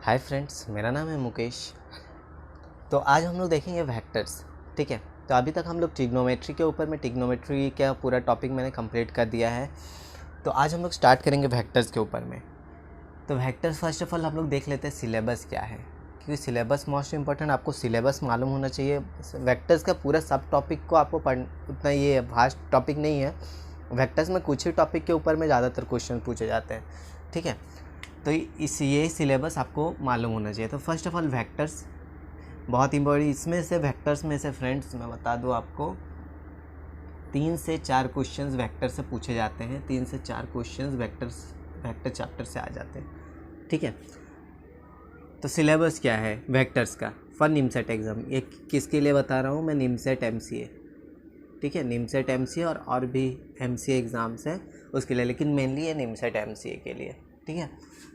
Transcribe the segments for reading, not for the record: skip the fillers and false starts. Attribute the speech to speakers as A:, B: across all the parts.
A: Hi friends, मेरा नाम है मुकेश। तो आज हम लोग देखेंगे वेक्टर्स। ठीक है, तो अभी तक हम लोग ट्रिग्नोमेट्री के ऊपर में ट्रिग्नोमेट्री का पूरा टॉपिक मैंने कंप्लीट कर दिया है। तो आज हम लोग स्टार्ट करेंगे वेक्टर्स के ऊपर में। तो वेक्टर्स फर्स्ट ऑफ ऑल हम लोग देख लेते हैं सिलेबस क्या है, क्योंकि सिलेबस मोस्ट इंपॉर्टेंट, आपको सिलेबस मालूम होना चाहिए। वेक्टर्स का पूरा सब टॉपिक को आपको उतना ये वास्ट टॉपिक नहीं है। वेक्टर्स में कुछ ही टॉपिक के ऊपर में ज़्यादातर क्वेश्चन पूछे जाते हैं। ठीक है, तो ये सिलेबस आपको मालूम होना चाहिए। तो फर्स्ट ऑफ ऑल वेक्टर्स बहुत इंपॉर्टेंट। इसमें से वेक्टर्स में से फ्रेंड्स मैं बता दूं आपको 3 से 4 क्वेश्चंस वेक्टर से पूछे जाते हैं। 3 से 4 क्वेश्चंस वेक्टर चैप्टर से आ जाते हैं। ठीक है, तो सिलेबस क्या है वेक्टर्स का फॉर निमसेट एग्ज़ाम। ये किसके लिए बता रहा हूँ मैं? निमसेट एमसीए। ठीक है, निमसेट एमसीए और भी एमसीए एग्ज़ाम्स हैं उसके लिए, लेकिन मेनली ये निमसेट एमसीए के लिए। ठीक है,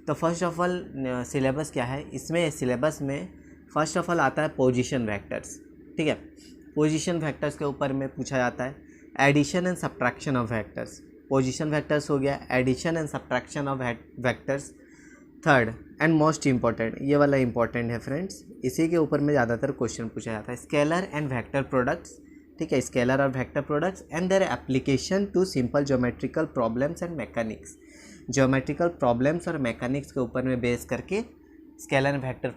A: तो फर्स्ट ऑफ ऑल सिलेबस क्या है इसमें? सिलेबस में फर्स्ट ऑफ ऑल आता है पोजीशन वेक्टर्स। ठीक है, पोजीशन वेक्टर्स के ऊपर में पूछा जाता है addition and subtraction of vectors. Position vectors हो गया, addition and subtraction of vectors. Third and most important, ये वाला इंपॉर्टेंट है फ्रेंड्स, इसी के ऊपर में ज़्यादातर क्वेश्चन पूछा जाता है, स्केलर एंड वेक्टर प्रोडक्ट्स। ठीक है, स्केलर और vector products and their application to simple geometrical problems and mechanics. Geometrical problems और मैकेनिक्स के ऊपर में बेस करके स्केलर वेक्टर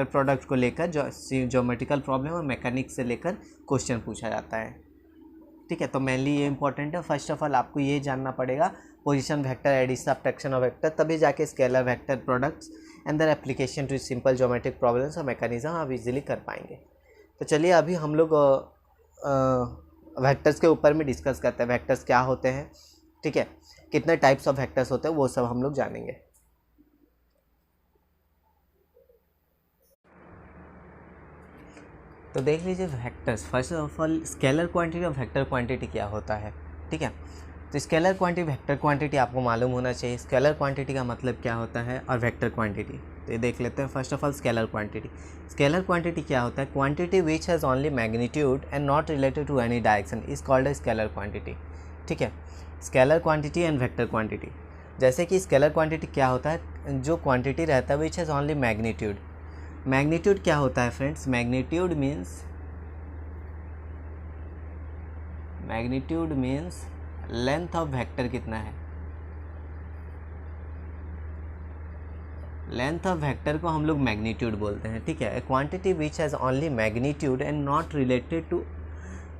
A: प्रोडक्ट्स को लेकर ज्योमेट्रिकल प्रॉब्लम और मैकेनिक्स से लेकर क्वेश्चन पूछा जाता है। ठीक है, तो मेनली ये इंपॉर्टेंट है। फर्स्ट ऑफ ऑल आपको ये जानना पड़ेगा position vector, addition, subtraction of vector, तभी जाके scalar vector products and their application to simple geometric problems और मैकेनिज्म आप इजीली कर पाएंगे। तो चलिए अभी हम लोग वेक्टर्स के ऊपर में डिस्कस करते हैं, वेक्टर्स क्या होते हैं। ठीक है, कितने टाइप्स ऑफ वेक्टर्स होते हैं वो सब हम लोग जानेंगे। तो देख लीजिए vectors, first of all scalar quantity और वेक्टर क्वांटिटी क्या होता है। ठीक है, तो स्केलर क्वांटिटी वेक्टर क्वांटिटी आपको मालूम होना चाहिए। स्केलर क्वांटिटी का मतलब क्या होता है और वेक्टर क्वांटिटी, तो ये देख लेते हैं। First of all scalar quantity. Scalar quantity क्या होता है? Quantity which has only magnitude and not related to any direction is called a scalar quantity. ठीक है, scalar quantity and vector quantity. जैसे कि स्केलर क्वांटिटी क्या होता है? जो क्वांटिटी रहता है विच हैज़ ओनली मैग्नीट्यूड। मैग्नीट्यूड क्या होता है friends? Magnitude means length of vector कितना है। लेंथ ऑफ वेक्टर को हम लोग मैग्नीट्यूड बोलते हैं। ठीक है, a quantity which has only magnitude and not related to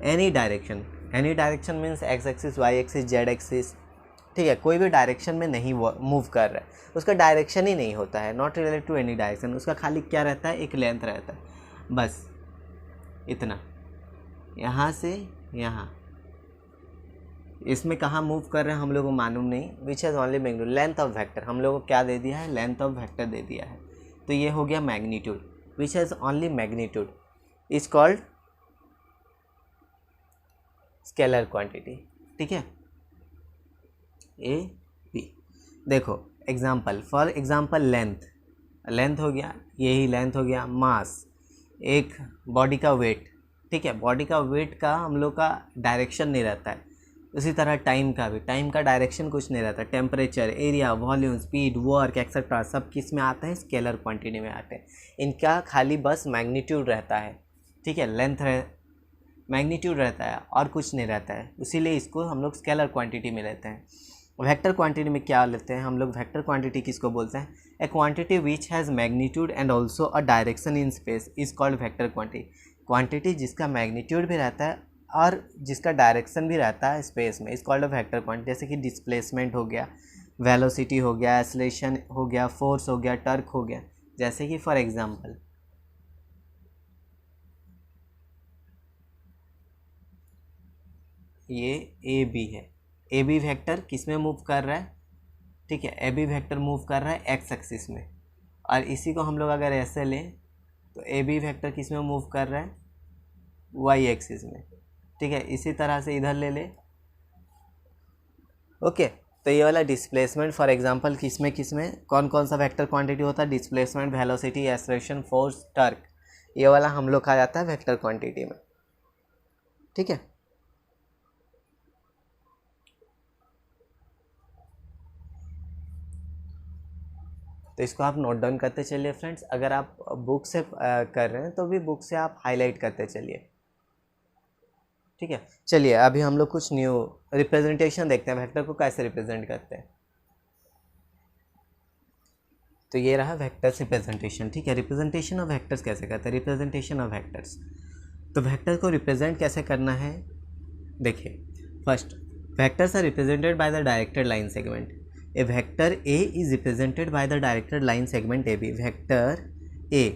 A: any direction. Any direction means X axis, Y axis, Z axis. ठीक है, कोई भी डायरेक्शन में नहीं मूव कर रहा है, उसका डायरेक्शन ही नहीं होता है। Not related to any direction, उसका खाली क्या रहता है? एक लेंथ रहता है, बस इतना, यहाँ से यहाँ। इसमें कहाँ मूव कर रहे हैं हम लोग को मालूम नहीं। विच has only magnitude, length of vector हम लोग को क्या दे दिया है? लेंथ ऑफ वेक्टर दे दिया है। तो ये हो गया magnitude. Which has only magnitude is called scalar quantity. ठीक है, ए बी। देखो एग्जाम्पल, फॉर एग्जाम्पल लेंथ हो गया, यही लेंथ हो गया। मास, एक बॉडी का वेट। ठीक है, बॉडी का वेट का हम लोग का डायरेक्शन नहीं रहता है। उसी तरह टाइम का भी, टाइम का डायरेक्शन कुछ नहीं रहता। Temperature, area, volume, speed, work etcetera सब किस में आते हैं? स्केलर क्वांटिटी में आते हैं। इनका खाली बस मैग्नीट्यूड रहता है। ठीक है, मैग्नीट्यूड रहता है और कुछ नहीं रहता है, इसीलिए इसको हम लोग स्केलर क्वांटिटी में लेते हैं। वेक्टर क्वांटिटी में क्या लेते हैं हम लोग? वेक्टर क्वांटिटी किसको बोलते हैं? ए quantity which has magnitude and also a direction in space is called vector quantity. Quantity जिसका मैग्नीट्यूड भी रहता है और जिसका डायरेक्शन भी रहता है स्पेस में, is called a vector quantity. जैसे कि डिस्प्लेसमेंट हो गया, वेलोसिटी हो गया, एक्सेलरेशन हो गया, फोर्स हो गया, टर्क हो गया। जैसे कि फॉर एग्जाम्पल ये ए बी है, ए बी वेक्टर किस में मूव कर रहा है? ठीक है, ए बी वेक्टर मूव कर रहा है एक्स एक्सिस में, और इसी को हम लोग अगर ऐसे लें तो ए बी वेक्टर किस में मूव कर रहा है? वाई एक्सिस में। ठीक है, इसी तरह से इधर ले ले। ओके, तो ये वाला डिस्प्लेसमेंट फॉर एग्जांपल किसमें कौन कौन सा वेक्टर क्वांटिटी होता है? Displacement, velocity, acceleration, force, torque, ये वाला हम लोग का जाता है वेक्टर क्वांटिटी में। ठीक है, तो इसको आप नोट डाउन करते चलिए फ्रेंड्स। अगर आप बुक से कर रहे हैं तो भी बुक से आप हाईलाइट करते चलिए, ठीक है। चलिए अभी हम लोग कुछ न्यू रिप्रेजेंटेशन देखते हैं, वेक्टर को कैसे रिप्रेजेंट करते हैं। तो ये रहा वेक्टर्स रिप्रेजेंटेशन, ठीक है। रिप्रेजेंटेशन ऑफ वेक्टर्स कैसे करते हैं, रिप्रेजेंटेशन ऑफ वेक्टर्स। तो वेक्टर को रिप्रेजेंट कैसे करना है, देखिए। First, vectors are represented by the directed line segment. A vector A is represented by the directed line segment A B. Vector A,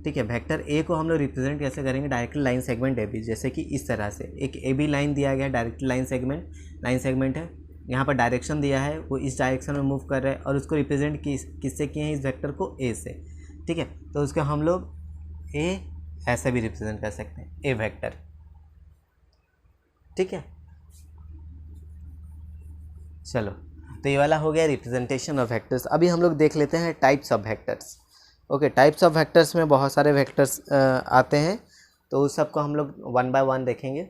A: ठीक है, वेक्टर ए को हम लोग रिप्रेजेंट कैसे करेंगे, directed line segment A B. जैसे कि इस तरह से एक ए बी लाइन दिया गया, डायरेक्टेड लाइन सेगमेंट है। यहाँ पर डायरेक्शन दिया है, वो इस डायरेक्शन में मूव कर रहा है और उसको रिप्रेजेंट किससे किए हैं, इस वेक्टर को ए से, ठीक है। तो उसको हम लोग ए ऐसे भी रिप्रेजेंट कर सकते हैं, ए वेक्टर, ठीक है। चलो, तो ये वाला हो गया रिप्रेजेंटेशन ऑफ वेक्टर्स। अभी हम लोग देख लेते हैं types of vectors. Okay, types of vectors में बहुत सारे वेक्टर्स आते हैं, तो उस सबको हम लोग वन बाय वन देखेंगे।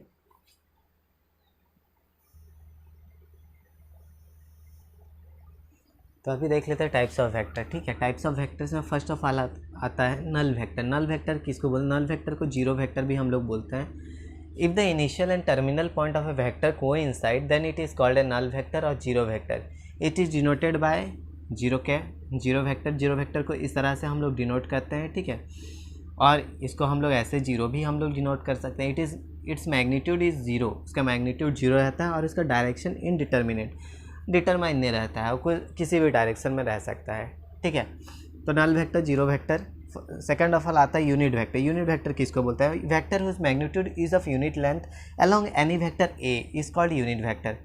A: तो अभी देख लेते हैं टाइप्स ऑफ वेक्टर, ठीक है। टाइप्स ऑफ वेक्टर्स में फर्स्ट ऑफ ऑल आता है नल वेक्टर। नल वेक्टर किसको बोलते हैं, नल वेक्टर को जीरो वेक्टर भी हम लोग बोलते हैं। If the initial and terminal point of a vector coincide then it is called a null vector और zero vector. It is denoted by zero vector. Zero vector को इस तरह से हम लोग डिनोट करते हैं, ठीक है। और इसको हम लोग ऐसे जीरो भी हम लोग डिनोट कर सकते हैं। इट्स मैग्नीट्यूड इज़ ज़ीरो, इसका मैग्नीट्यूड जीरो रहता है और इसका डायरेक्शन इनडिटर्मिनेट, डिटरमाइन नहीं रहता है, कोई किसी भी डायरेक्शन में रह सकता है, ठीक है। तो null vector, zero vector. Second of all आता है यूनिट वेक्टर। यूनिट वेक्टर किसको बोलता है, vector whose magnitude is of unit length along any vector A is called unit vector.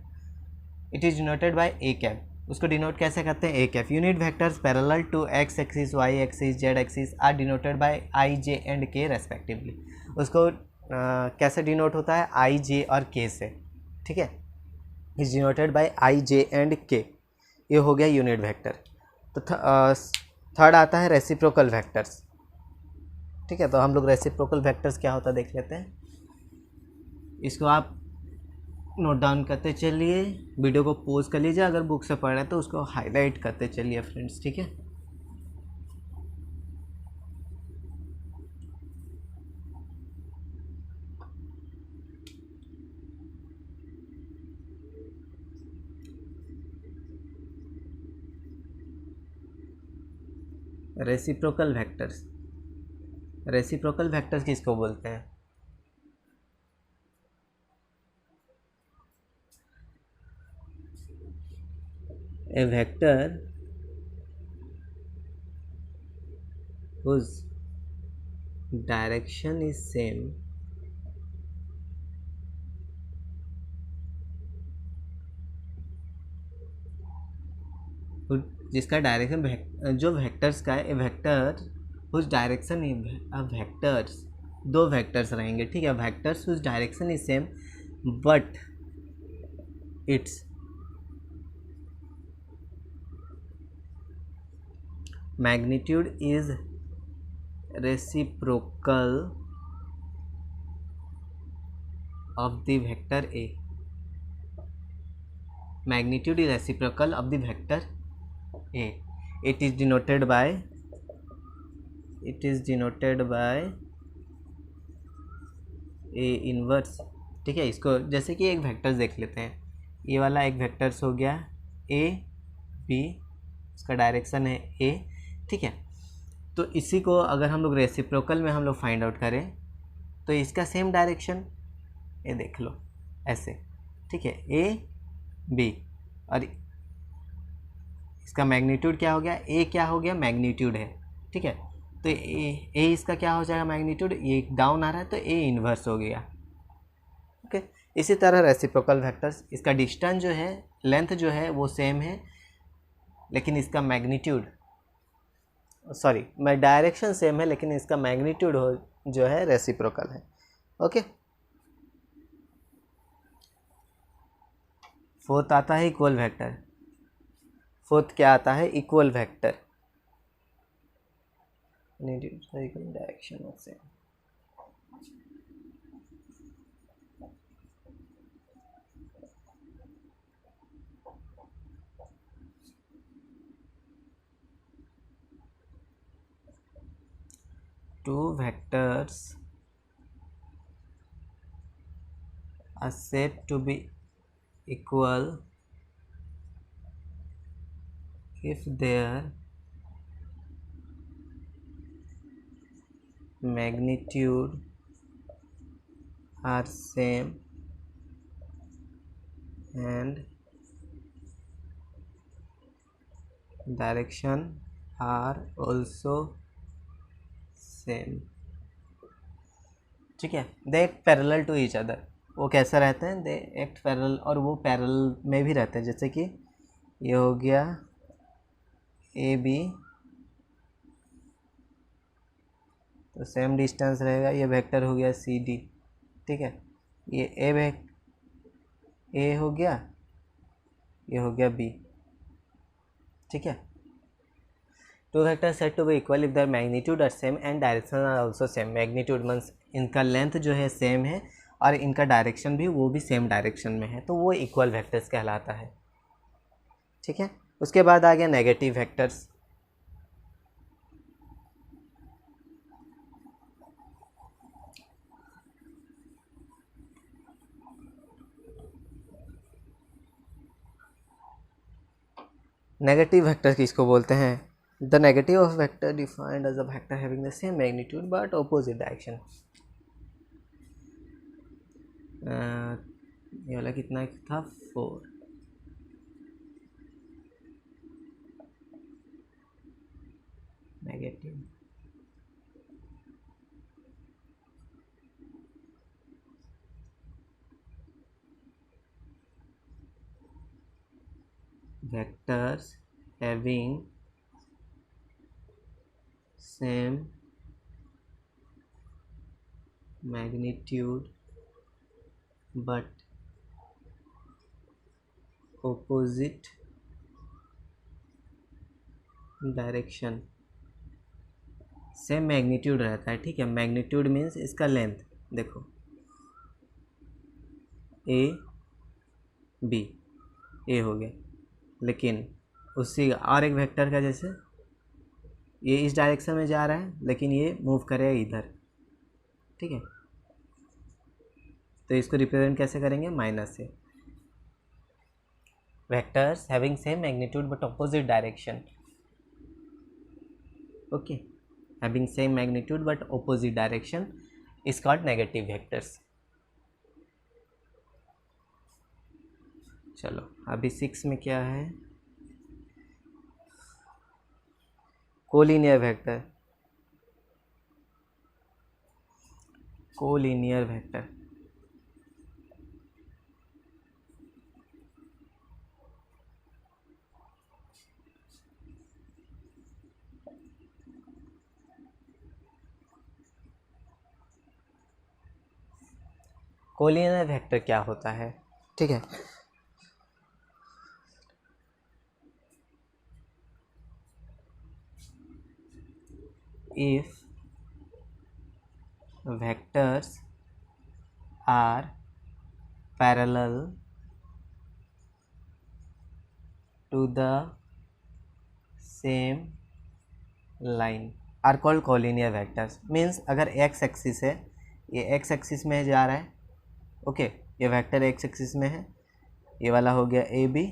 A: It is denoted by a cap. उसको denote कैसे करते हैं, a cap. Unit vectors parallel to x axis, Y axis, Z axis are denoted by i, j and k respectively. उसको कैसे denote होता है, आई, जे और के से, ठीक है। Is denoted by i, j and के। ये हो गया यूनिट वेक्टर। तो थर्ड आता है रेसिप्रोकल वेक्टर्स, ठीक है। तो हम लोग रेसिप्रोकल वेक्टर्स क्या होता है देख लेते हैं। इसको आप नोट डाउन करते चलिए, वीडियो को पॉज कर लीजिए। अगर बुक से पढ़ रहे हैं तो उसको हाईलाइट करते चलिए फ्रेंड्स, ठीक है। रेसिप्रोकल वेक्टर्स, रेसिप्रोकल वेक्टर्स किसको बोलते हैं, a vector whose direction is same जिसका डायरेक्शन जो वेक्टर्स का है, a vector whose direction vectors, दो वेक्टर्स रहेंगे, ठीक है। Vectors whose direction is same but its magnitude is reciprocal of the vector a. Magnitude is reciprocal of the vector a. It is denoted by a inverse, ठीक है। इसको जैसे कि एक वेक्टर्स देख लेते हैं। ये वाला एक वेक्टर्स हो गया ए बी, इसका डायरेक्शन है ए, ठीक है। तो इसी को अगर हम लोग रेसिप्रोकल में हम लोग फाइंड आउट करें तो इसका सेम डायरेक्शन ये देख लो ऐसे, ठीक है, ए बी, और इसका मैग्नीट्यूड क्या हो गया, ए क्या हो गया, मैग्नीट्यूड है, ठीक है। तो ए इसका क्या हो जाएगा, मैग्नीट्यूड, ये डाउन आ रहा है तो ए इन्वर्स हो गया, ओके। इसी तरह रेसिप्रोकल वेक्टर्स, इसका डिस्टेंस जो है, लेंथ जो है वो सेम है, लेकिन इसका मैग्नीट्यूड, सॉरी मैं डायरेक्शन सेम है लेकिन इसका मैग्नीट्यूड हो जो है रेसिप्रोकल है, ओके। फोर्थ आता है इक्वल वेक्टर। फोर्थ क्या आता है, इक्वल वेक्टर। डायरेक्शन से two vectors are said to be equal if their magnitude are same and direction are also same। ठीक है, they act parallel to each other. वो कैसा रहते हैं, दे एक्ट पैरेलल, और वो पैरेलल में भी रहते हैं। जैसे कि ये हो गया ए बी, तो सेम डिस्टेंस रहेगा। ये वेक्टर हो गया सी डी, ठीक है। ये ए हो गया, ये हो गया बी, ठीक है। Two vector set to be equal if their magnitude are same and direction are also same. Magnitude means इनका लेंथ जो है सेम है और इनका डायरेक्शन भी वो भी सेम डायरेक्शन में है, तो वो इक्वल वेक्टर्स कहलाता है, ठीक है। उसके बाद आ गया नेगेटिव वेक्टर्स। नेगेटिव वेक्टर किसको बोलते हैं? The negative of vector defined as a vector having the same magnitude but opposite direction. ये वाला कितना था, 4। नेगेटिव vectors having same magnitude but opposite direction. Same magnitude रहता है, ठीक है। मैग्नीट्यूड मीन्स इसका लेंथ, देखो ए बी, ए हो गया, लेकिन उसी और एक वेक्टर का जैसे ये इस डायरेक्शन में जा रहा है लेकिन ये मूव करेगा इधर, ठीक है। तो इसको रिप्रेजेंट कैसे करेंगे, माइनस से। Vectors having same magnitude but opposite direction, okay. Having same magnitude but opposite direction is called negative vectors. चलो अभी 6 में क्या है, collinear vector. Collinear vector collinear vector क्या होता है, ठीक है। if vectors are parallel to the same line are called collinear vectors। Means अगर x एक्सिस है, ये x एक्सिस में जा रहा है, ओके, ये वेक्टर x एक्सिस में है, ये वाला हो गया ए बी,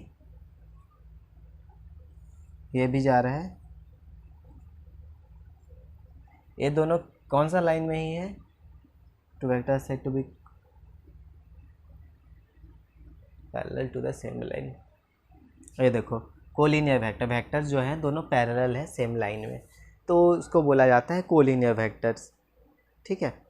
A: ये भी जा रहा है, ये दोनों कौन सा लाइन में ही है, two vector set to be parallel to the same line. ये देखो कोलिनियर वेक्टर, वेक्टर्स जो हैं दोनों पैरेलल है सेम लाइन में, तो उसको बोला जाता है कोलिनियर वेक्टर्स, ठीक है।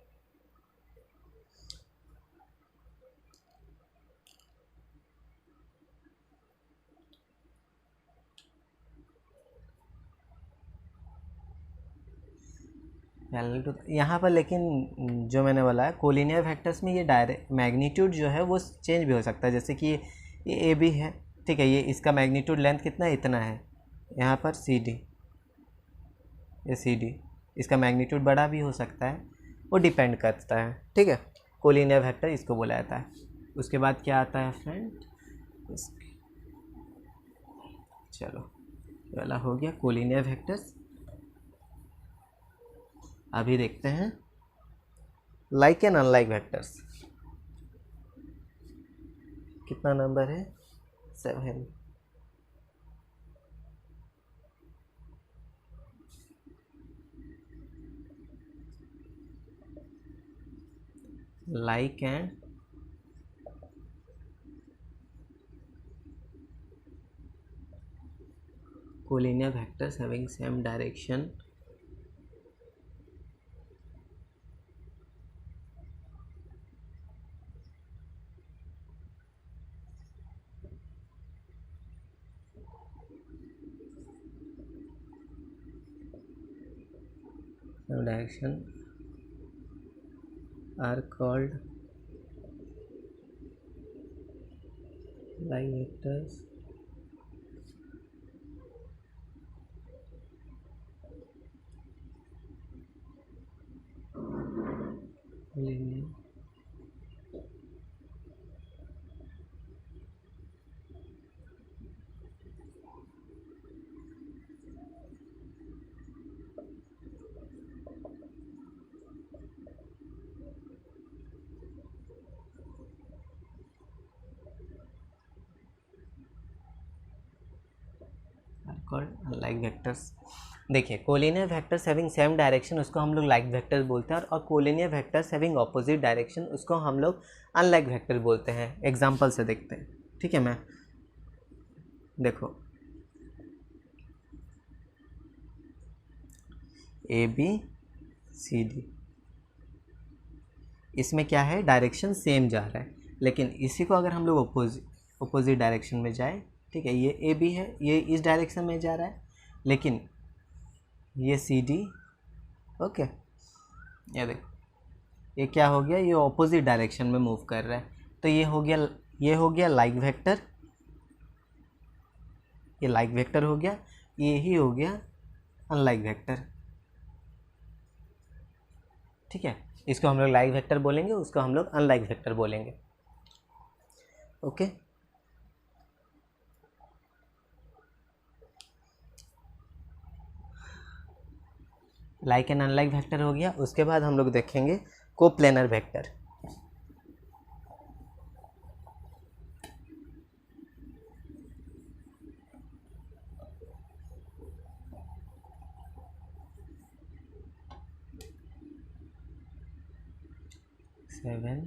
A: यहाँ पर लेकिन जो मैंने बोला है कोलिनियर वेक्टर्स में ये डायरेक्ट मैग्नीट्यूड जो है वो चेंज भी हो सकता है। जैसे कि ये ए बी है, ठीक है, ये इसका मैग्नीट्यूड लेंथ कितना है, इतना है। यहाँ पर सी डी, ये सी डी, इसका मैग्नीट्यूड बड़ा भी हो सकता है, वो डिपेंड करता है, ठीक है। कोलिनियर वेक्टर इसको बोला जाता है। उसके बाद क्या आता है फ्रेंड, चलो ये वाला हो गया कोलिनियर वेक्टर्स। अभी देखते हैं लाइक एंड अनलाइक वेक्टर्स। कितना नंबर है? 7। like and collinear vectors having same direction are called like vectors linear like vectors. देखिए collinear vectors having same direction उसको हम लोग लाइक वेक्टर्स बोलते हैं, और collinear vectors having opposite direction उसको हम लोग अनलाइक वेक्टर बोलते हैं। एग्जांपल से देखते हैं, ठीक है। मैं देखो ABCD, इसमें क्या है, डायरेक्शन सेम जा रहा है, लेकिन इसी को अगर हम लोग अपोजिट डायरेक्शन में जाए, ठीक है, ये AB है, ये इस डायरेक्शन में जा रहा है, लेकिन ये CD, ओके, ये देखो ये क्या हो गया, ये ऑपोजिट डायरेक्शन में मूव कर रहा है, तो ये हो गया लाइक वेक्टर, ये लाइक वेक्टर हो गया, ये ही हो गया अनलाइक वेक्टर, ठीक है। इसको हम लोग लाइक वेक्टर बोलेंगे, उसको हम लोग अनलाइक वेक्टर बोलेंगे, okay. Like and unlike vector हो गया। उसके बाद हम लोग देखेंगे कोप्लेनर वेक्टर। सेवन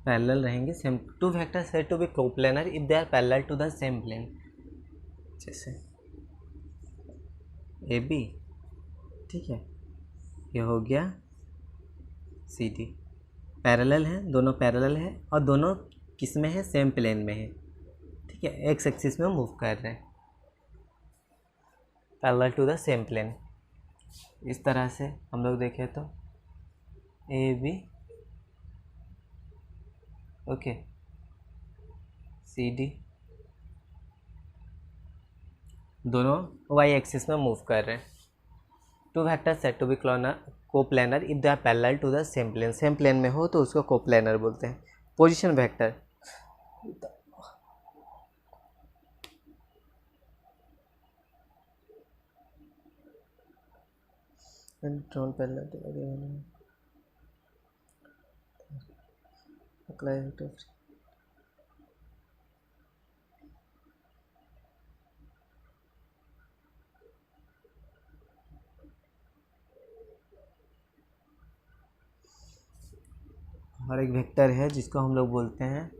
A: पैरेलल रहेंगे, same two vector set to be coplanar if they are parallel to the same plane, जैसे AB, ठीक है, ये हो गया CD, पैरेलल है, दोनों पैरेलल है और दोनों किस में है, सेम प्लेन में है, ठीक है, एक्स एक्सिस में मूव कर रहे हैं, parallel to the same plane. इस तरह से हम लोग देखें तो AB, ओके, CD, दोनों वाई एक्सिस में मूव कर रहे हैं। Two vector set to be coplanar if they are parallel to the same plane, same plane में हो तो उसको कोप्लेनर बोलते हैं। पोजीशन वेक्टर, और एक वेक्टर है जिसको हम लोग बोलते हैं,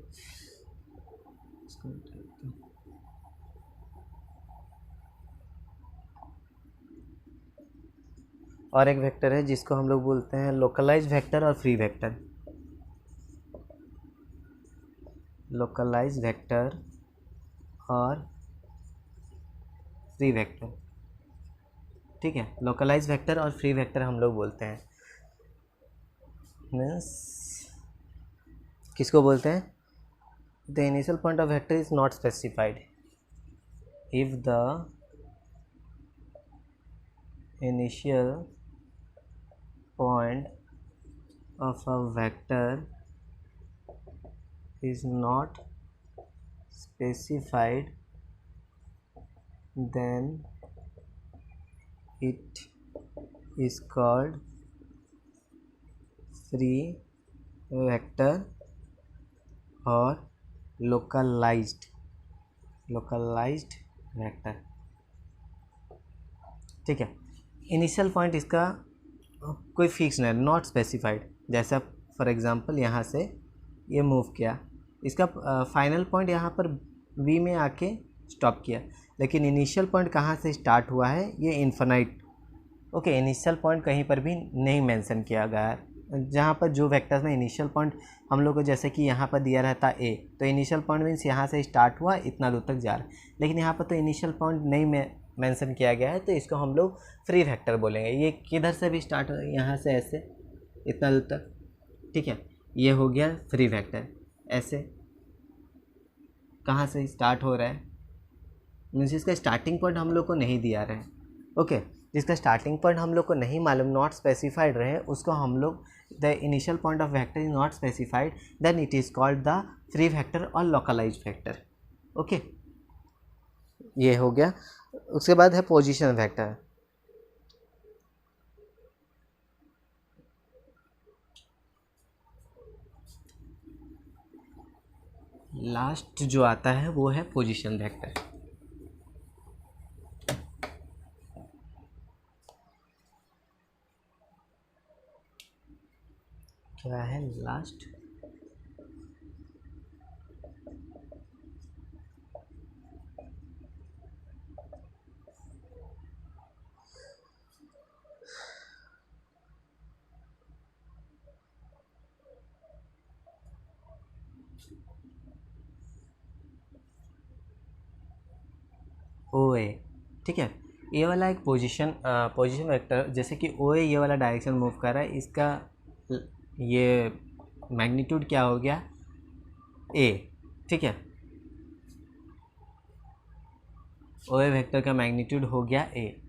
A: और एक वेक्टर है जिसको हम लोग बोलते हैं लोकलाइज वेक्टर और फ्री वेक्टर। लोकलाइज वेक्टर और फ्री वेक्टर, ठीक है। लोकलाइज वेक्टर और फ्री वेक्टर हम लोग बोलते हैं, मीन्स किसको बोलते हैं? The initial point of vector is not specified if the initial point of a vector is not specified, then it is called free vector or localized vector, ठीक है। इनिशियल पॉइंट इसका कोई फिक्स नहीं, not specified. जैसा for example यहाँ से ये move किया, इसका फाइनल पॉइंट यहाँ पर वी में आके स्टॉप किया, लेकिन इनिशियल पॉइंट कहाँ से स्टार्ट हुआ है ये इन्फिनाइट, ओके। इनिशियल पॉइंट कहीं पर भी नहीं मेंशन किया गया है। जहाँ पर जो वेक्टर्स में इनिशियल पॉइंट हम लोग को जैसे कि यहाँ पर दिया रहता ए, तो इनिशियल पॉइंट मीन्स यहाँ से स्टार्ट हुआ इतना दूर तक जा रहा है, लेकिन यहाँ पर तो इनिशियल पॉइंट नहीं मेंशन किया गया है, तो इसको हम लोग फ्री वेक्टर बोलेंगे। ये किधर से भी स्टार्ट हो, यहाँ से ऐसे इतना दूर तक, ठीक है, ये हो गया फ्री वेक्टर। ऐसे कहाँ से स्टार्ट हो रहा है, मीन्स इसका स्टार्टिंग पॉइंट हम लोग को नहीं दिया रहे, ओके। जिसका स्टार्टिंग पॉइंट हम लोग को नहीं मालूम, नॉट स्पेसिफाइड रहे, उसको हम लोग the initial point of vector is not specified, then it is called the free vector और लोकलाइज्ड वेक्टर, ओके। ये हो गया। उसके बाद है पोजीशन वेक्टर। लास्ट जो आता है वो है पोजीशन वेक्टर। क्या है लास्ट? ओ ए, ठीक है। ये वाला एक पोजीशन वेक्टर, जैसे कि ओ ए ये वाला डायरेक्शन मूव कर रहा है, इसका ये मैग्नीट्यूड क्या हो गया? ए, ठीक है। ओ ए वेक्टर का मैग्नीट्यूड हो गया a.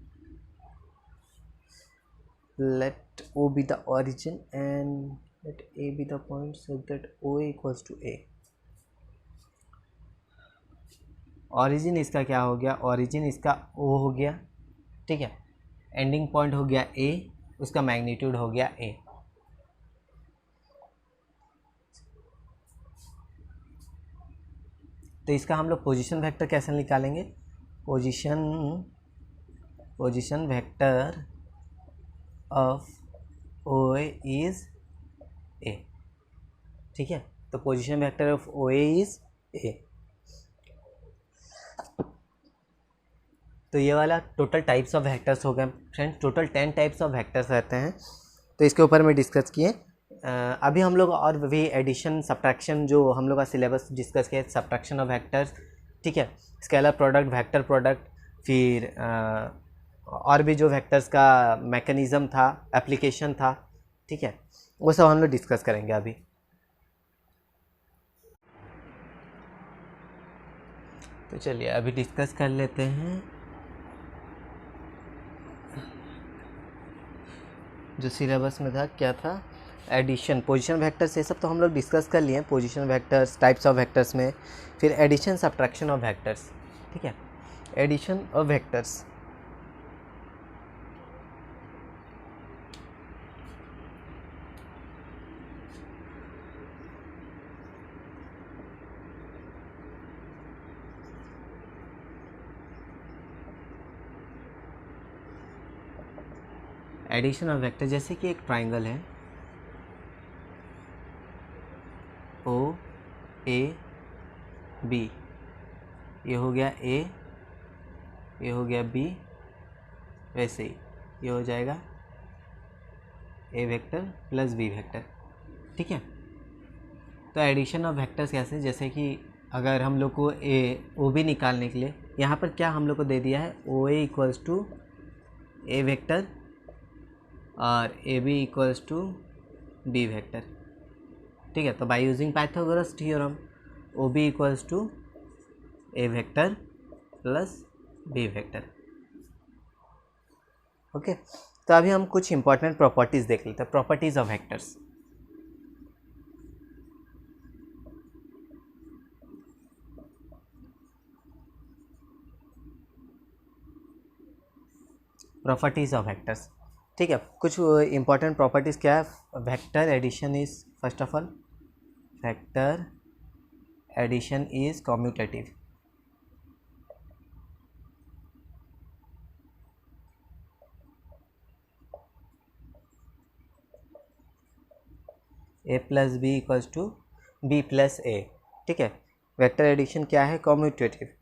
A: Let O B the origin and let a be the point such that OA equals to A। Origin इसका क्या हो गया? ऑरिजिन इसका ओ हो गया, ठीक है। एंडिंग पॉइंट हो गया ए, उसका मैग्नीट्यूड हो गया ए। तो इसका हम लोग पोजीशन वेक्टर कैसे निकालेंगे? Position vector of O is A, ठीक है। तो position vector of O is A. तो ये वाला टोटल टाइप्स ऑफ वेक्टर्स हो गए friends. Total 10 types of vectors रहते हैं, तो इसके ऊपर में डिस्कस किए। अभी हम लोग और भी एडिशन सब्ट्रैक्शन जो हम लोग का सिलेबस डिस्कस किया, सब्ट्रैक्शन ऑफ वेक्टर्स, ठीक है, स्केलर प्रोडक्ट, वेक्टर प्रोडक्ट, फिर और भी जो वेक्टर्स का मैकेनिज़्म था, एप्लीकेशन था, ठीक है, वो सब हम लोग डिस्कस करेंगे अभी। तो चलिए अभी डिस्कस कर लेते हैं जो सिलेबस में था। क्या था? एडिशन, पोजीशन वेक्टर्स, ये सब तो हम लोग डिस्कस कर लिए। Position vectors, types of vectors में, फिर एडिशन सब्ट्रैक्शन ऑफ वेक्टर्स, ठीक है। Addition of vectors, addition of vector, जैसे कि एक ट्राइंगल है ओ ए बी, ये हो गया ए, ये हो गया बी, वैसे ही ये हो जाएगा ए वेक्टर प्लस बी वेक्टर, ठीक है। तो एडिशन ऑफ वेक्टर्स कैसे? जैसे कि अगर हम लोग को ओ बी निकालने के लिए यहाँ पर क्या हम लोग को दे दिया है, O A equals to A vector और A B equals to B vector. ठीक है, तो by using Pythagoras theorem O B equals to A vector plus B vector. Okay, तो अभी हम कुछ इंपॉर्टेंट प्रॉपर्टीज़ देख लेते हैं, properties of vectors. Properties of vectors, ठीक है, कुछ इंपॉर्टेंट प्रॉपर्टीज़ क्या है। Vector addition is, first of all vector addition is commutative. A plus B equals to b plus ए। ठीक है, वेक्टर एडिशन क्या है, कम्यूटेटिव।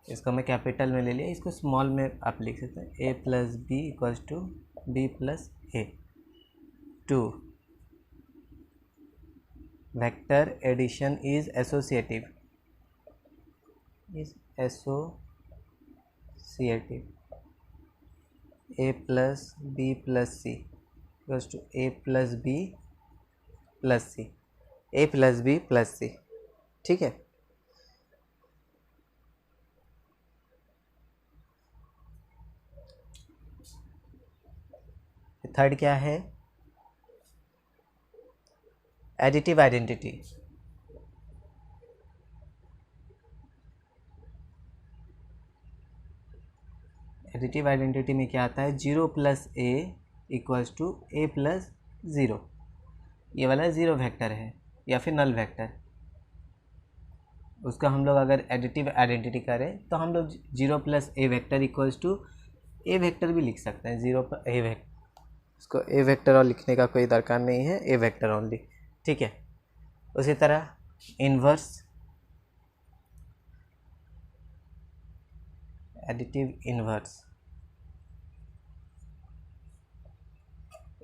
A: इसको मैं कैपिटल में ले लिया, इसको स्मॉल में आप लिख सकते हैं, a plus B equals to b plus a. Two, vector addition is associative, a plus b plus c equals to A plus b plus c, a plus b plus c. ठीक है, third क्या है, additive identity. Additive identity में क्या आता है, 0 plus A equals to A plus 0। ये वाला 0 वेक्टर है या फिर नल वेक्टर, उसका हम लोग अगर एडिटिव आइडेंटिटी करें तो हम लोग 0 plus A vector equals to A vector भी लिख सकते हैं। 0 पर ए वेक्टर, इसको ए वेक्टर और लिखने का कोई दरकार नहीं है, ए वेक्टर ओनली। ठीक है, उसी तरह इन्वर्स, एडिटिव इन्वर्स,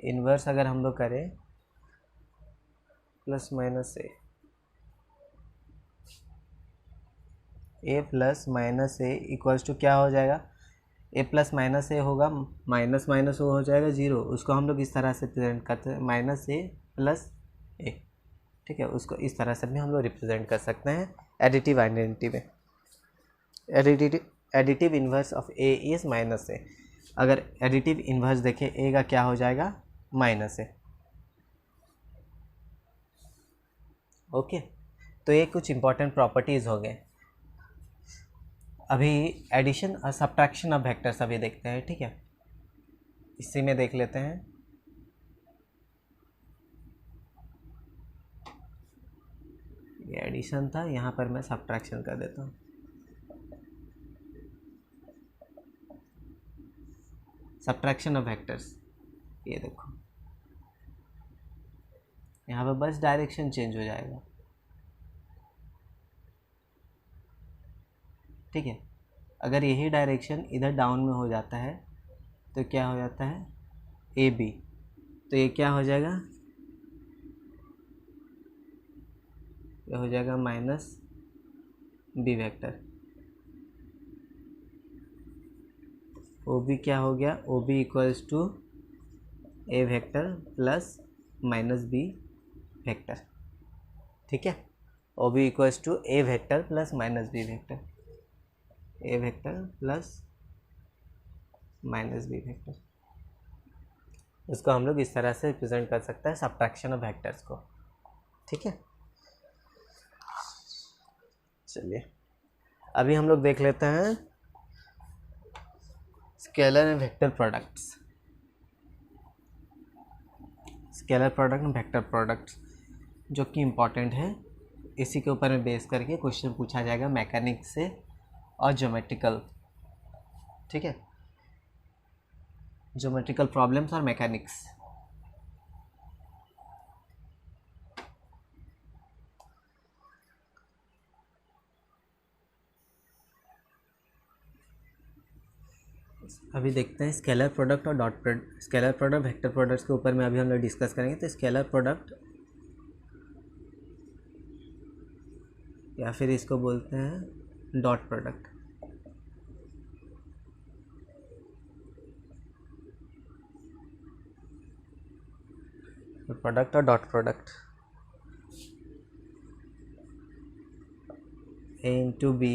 A: इन्वर्स अगर हम लोग करें plus minus A plus minus A equals to क्या हो जाएगा, ए प्लस माइनस ए होगा, माइनस माइनस वो हो जाएगा 0, उसको हम लोग इस तरह से रिप्रेजेंट करते हैं, माइनस ए प्लस ए। ठीक है, उसको इस तरह से भी हम लोग रिप्रेजेंट कर सकते हैं एडिटिव आइडेंटिटी में। Additive inverse of a is minus a. अगर एडिटिव इन्वर्स देखें, ए का क्या हो जाएगा, माइनस ए। ओके, तो ये कुछ इंपॉर्टेंट प्रॉपर्टीज हो गए। अभी एडिशन और सब्ट्रैक्शन ऑफ वेक्टर्स अभी देखते हैं। ठीक है, इसी में देख लेते हैं। ये एडिशन था, यहाँ पर मैं सब्ट्रैक्शन कर देता हूँ। सब्ट्रैक्शन ऑफ वेक्टर्स, ये देखो यहाँ पर बस डायरेक्शन चेंज हो जाएगा। ठीक है, अगर यही डायरेक्शन इधर डाउन में हो जाता है तो क्या हो जाता है, ए बी, तो ये क्या हो जाएगा, ये हो जाएगा minus B vector. O B क्या हो गया, O B equals to A vector plus minus B vector. ठीक है, O B equals to A vector plus minus B vector, A vector plus minus B vector. इसको हम लोग इस तरह से रिप्रेजेंट कर सकते हैं सब्ट्रैक्शन ऑफ वेक्टर्स को। ठीक है, चलिए अभी हम लोग देख लेते हैं scalar and vector products. Scalar product and vector products जो कि इम्पॉर्टेंट है, इसी के ऊपर में बेस करके क्वेश्चन पूछा जाएगा मैकेनिक्स से और ज्योमेट्रिकल। ठीक है, ज्योमेट्रिकल प्रॉब्लम्स और मैकेनिक्स। अभी देखते हैं स्केलर प्रोडक्ट और dot product. Scalar product vector products के ऊपर में अभी हम लोग डिस्कस करेंगे। तो स्केलर प्रोडक्ट या फिर इसको बोलते हैं डॉट प्रोडक्ट। प्रोडक्ट और dot product A into B,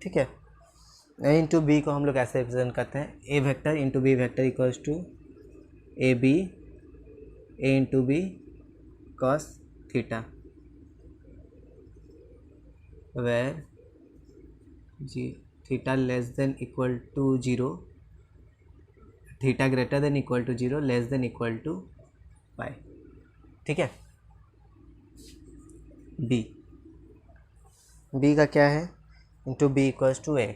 A: ठीक है। ए इंटू बी को हम लोग ऐसे रिप्रेजेंट करते हैं, a vector into b vector equals to a b a into b cos theta, where जी theta less than equal to 0, theta greater than equal to 0, less than equal to pi, ठीक है। B का क्या है, into b equals to a,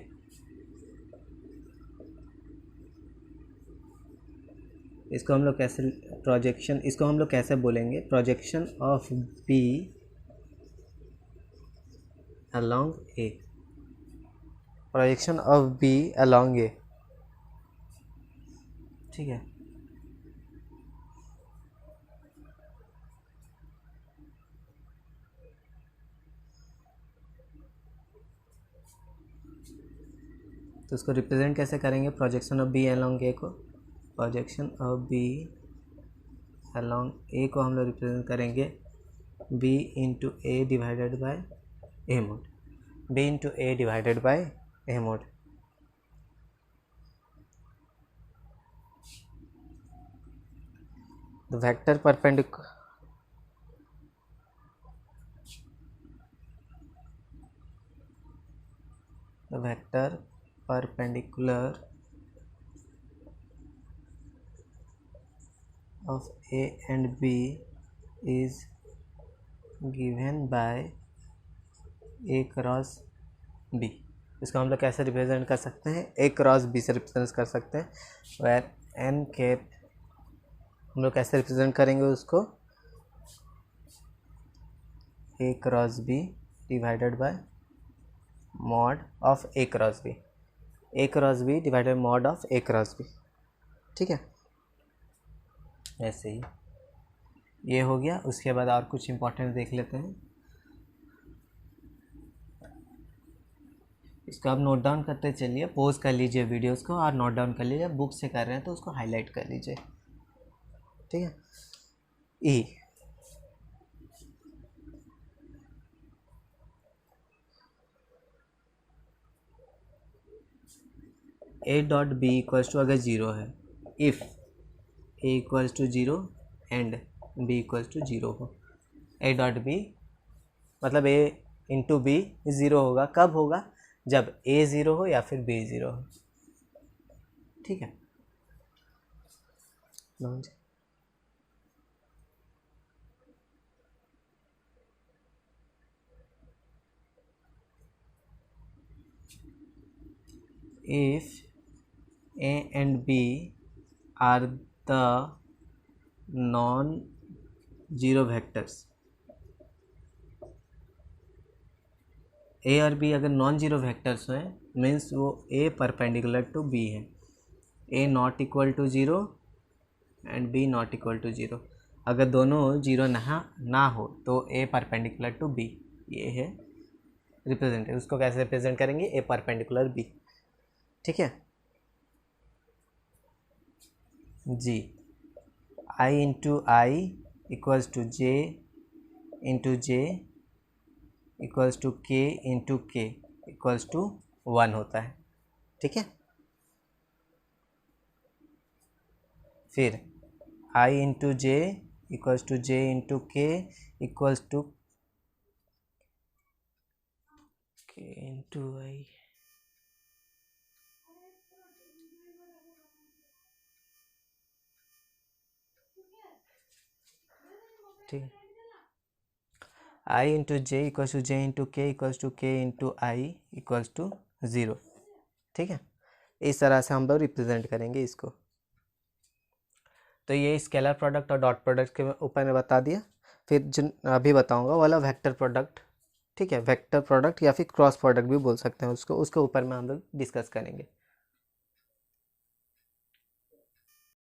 A: इसको हम लोग कैसे प्रोजेक्शन, इसको हम लोग कैसे बोलेंगे, projection of b along a, projection of b along a, ठीक है। तो उसको रिप्रेजेंट कैसे करेंगे, projection of b along a को, projection of b along a को हम लोग रिप्रेजेंट करेंगे b into a divided by a mod, b into a divided by a mod. The vector perpendicular of A and B is given by A cross B। इसको हम लोग कैसे represent कर सकते हैं, A क्रॉस B से represent कर सकते हैं, वेर n कैप हम लोग कैसे रिप्रेजेंट करेंगे उसको, A cross B divided by mod of A cross B, A cross B divided mod of A cross B, ठीक है। ऐसे ही ये हो गया। उसके बाद और कुछ इंपॉर्टेंट देख लेते हैं, इसको आप नोट डाउन करते चलिए, पॉज कर लीजिए वीडियोस को और नोट डाउन कर लीजिए, बुक से कर रहे हैं तो उसको हाईलाइट कर लीजिए, ठीक है। ई a dot b equals to अगर 0 है, if a equals to 0 and b equals to 0 हो, ए डॉट बी मतलब ए इंटू बी 0 होगा, कब होगा, जब ए 0 हो या फिर बी 0 हो, ठीक है। if A and B are the non-zero vectors, A और B अगर नॉन जीरो वेक्टर्स हैं मीन्स वो A परपेंडिकुलर टू B है, A not equal to 0 and B not equal to 0, अगर दोनों जीरो ना हो तो A परपेंडिकुलर टू B, ये है रिप्रेजेंट। उसको कैसे रिप्रेजेंट करेंगे, A परपेंडिकुलर B, ठीक है जी। I into I equals to J into J equals to K into K equals to 1 होता है, ठीक है। फिर I into J equals to J into K equals to K into I, ठीक है। I into J equals to J into K equals to K into I equals to 0, ठीक है। इस तरह से हम लोग रिप्रेजेंट करेंगे इसको। तो ये स्केलर प्रोडक्ट और डॉट प्रोडक्ट के ऊपर मैं बता दिया। फिर जिन अभी बताऊंगा वाला वेक्टर प्रोडक्ट, ठीक है, वेक्टर प्रोडक्ट या फिर क्रॉस प्रोडक्ट भी बोल सकते हैं उसको, उसके ऊपर में हम लोग डिस्कस करेंगे।